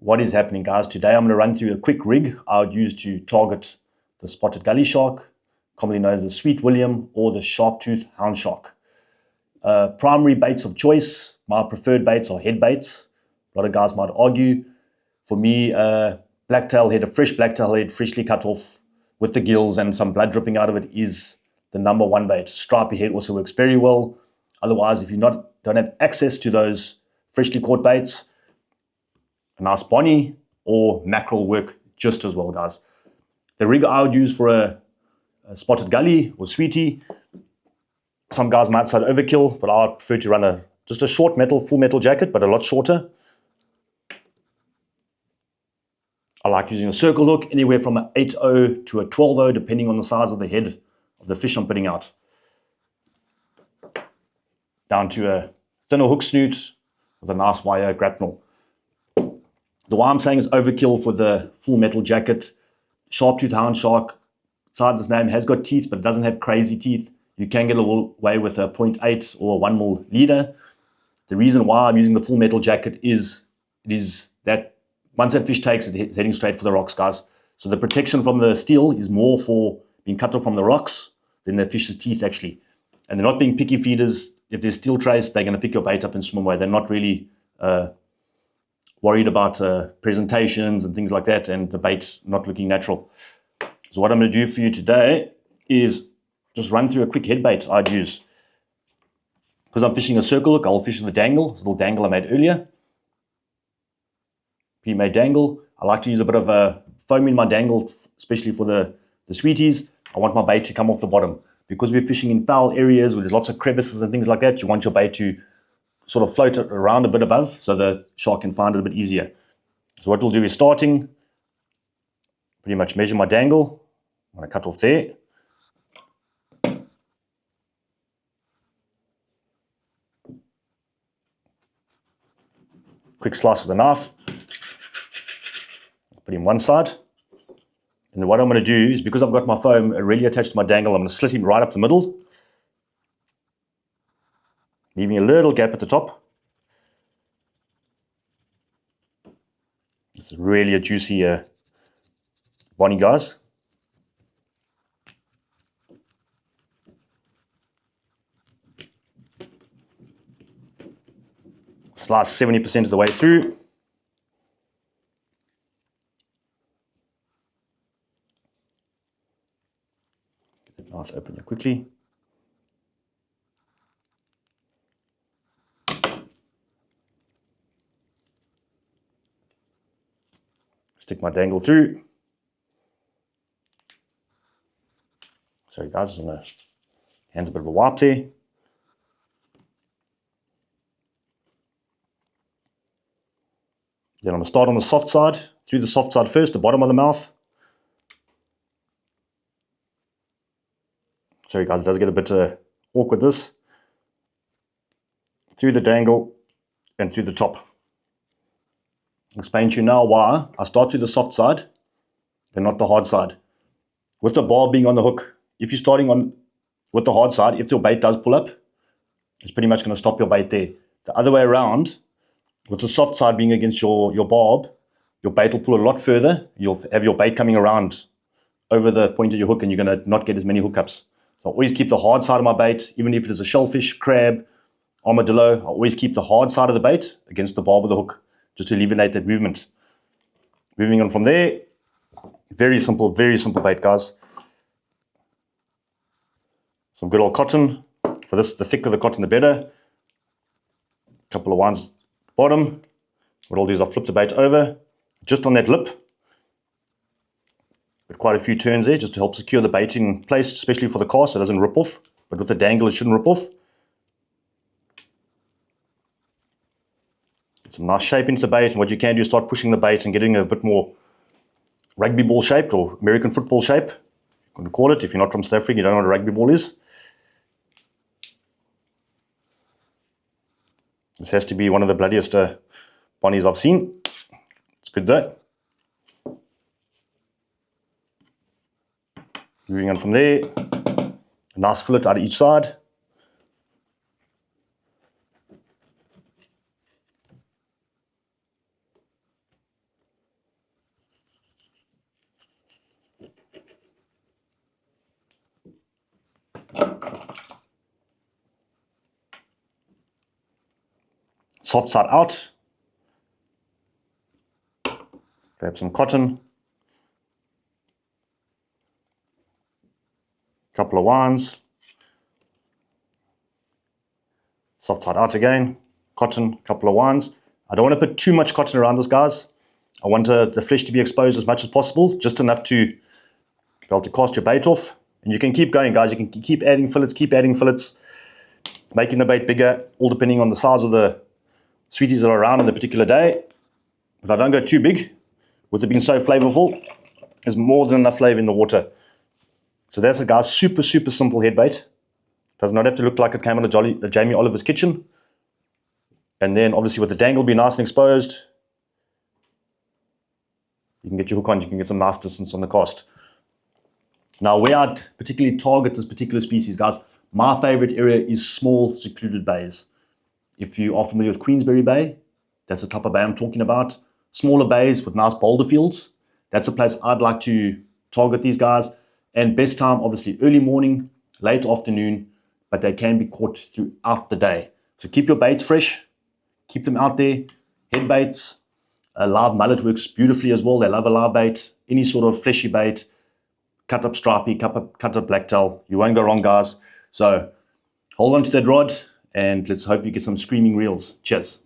What is happening, guys? Today I'm going to run through a quick rig I would use to target the spotted gully shark, commonly known as the sweet William or the sharp-toothed hound shark. Primary baits of choice, my preferred baits are head baits. A lot of guys might argue. For me, blacktail head, a fresh blacktail head, freshly cut off with the gills and some blood dripping out of it is the #1 bait. Stripy head also works very well. Otherwise, if you don't have access to those freshly caught baits, a nice bonnie or mackerel work just as well, guys. The rig I would use for a spotted gully or sweetie, some guys might say overkill, but I prefer to run just a short full metal jacket, but a lot shorter. I like using a circle hook, anywhere from an 8/0 to a 12/0, depending on the size of the head of the fish I'm putting out. Down to a thinner hook snoot with a nice wire grapnel. The why I'm saying is overkill for the full metal jacket. Sharp-toothed hound shark, besides its name, has got teeth, but it doesn't have crazy teeth. You can get away with a 0.8 or a 1mm leader. The reason why I'm using the full metal jacket is that once that fish takes it, it's heading straight for the rocks, guys. So the protection from the steel is more for being cut off from the rocks than the fish's teeth, actually. And they're not being picky feeders. If there's steel trace, they're going to pick your bait up and swim away. They're not really worried about presentations and things like that, and the bait's not looking natural. So what I'm going to do for you today is just run through a quick head bait I'd use. Because I'm fishing a circle hook, I'll fish with a dangle. It's a little dangle I made earlier. Pre-made dangle. I like to use a bit of a foam in my dangle, especially for the sweeties. I want my bait to come off the bottom. Because we're fishing in foul areas where there's lots of crevices and things like that, you want your bait to sort of float it around a bit above so the shark can find it a bit easier. So what we'll do is starting, pretty much measure my dangle. I'm going to cut off there. Quick slice with a knife. Put him one side. And then what I'm going to do is, because I've got my foam really attached to my dangle, I'm going to slit him right up the middle, leaving a little gap at the top. This is really a juicy bonnie, guys. Slice 70% of the way through. Get the knife open here quickly. Stick my dangle through. Sorry guys, I'm going to hands a bit of a wipe there. Then I'm going to start on the soft side, through the soft side first, the bottom of the mouth. Sorry guys, it does get a bit awkward this. Through the dangle and through the top. I'll explain to you now why I start through the soft side and not the hard side. With the barb being on the hook, if you're starting with the hard side, if your bait does pull up, it's pretty much going to stop your bait there. The other way around, with the soft side being against your barb, your bait will pull a lot further. You'll have your bait coming around over the point of your hook and you're going to not get as many hookups. So I always keep the hard side of my bait, even if it is a shellfish, crab, armadillo, I always keep the hard side of the bait against the barb of the hook, just to eliminate that movement. Moving on from there, very simple bait, guys. Some good old cotton. For this, the thicker the cotton, the better. A couple of ones bottom. What I'll do is I'll flip the bait over, just on that lip. Put quite a few turns there, just to help secure the bait in place, especially for the cast, so it doesn't rip off. But with the dangle, it shouldn't rip off. Get some nice shape into the bait, and what you can do is start pushing the bait and getting a bit more rugby ball shaped, or American football shape. You can call it. If you're not from South Africa, you don't know what a rugby ball is. This has to be one of the bloodiest bonnies I've seen. It's good though. Moving on from there, a nice fillet out of each side. soft side out. Grab some cotton. Couple of wands. Soft side out again. Cotton, couple of wands. I don't want to put too much cotton around this, guys. I want the flesh to be exposed as much as possible, just enough to be able to cast your bait off. And you can keep going, guys. You can keep adding fillets, making the bait bigger, all depending on the size of the sweeties that are around on the particular day. But I don't go too big. With it being so flavorful, there's more than enough flavor in the water. So that's it, guys. Super, super simple head bait. Does not have to look like it came out of Jamie Oliver's kitchen. And then obviously with the dangle be nice and exposed, you can get your hook on, you can get some nice distance on the cast. Now, where I'd particularly target this particular species, guys, my favorite area is small, secluded bays. If you are familiar with Queensberry Bay, that's the type of bay I'm talking about. Smaller bays with nice boulder fields, that's a place I'd like to target these guys. And best time, obviously, early morning, late afternoon, but they can be caught throughout the day. So keep your baits fresh, keep them out there. Head baits, a live mullet works beautifully as well. They love a live bait, any sort of fleshy bait. Cut up stripey, cut up blacktail. You won't go wrong, guys. So hold on to that rod and let's hope you get some screaming reels. Cheers.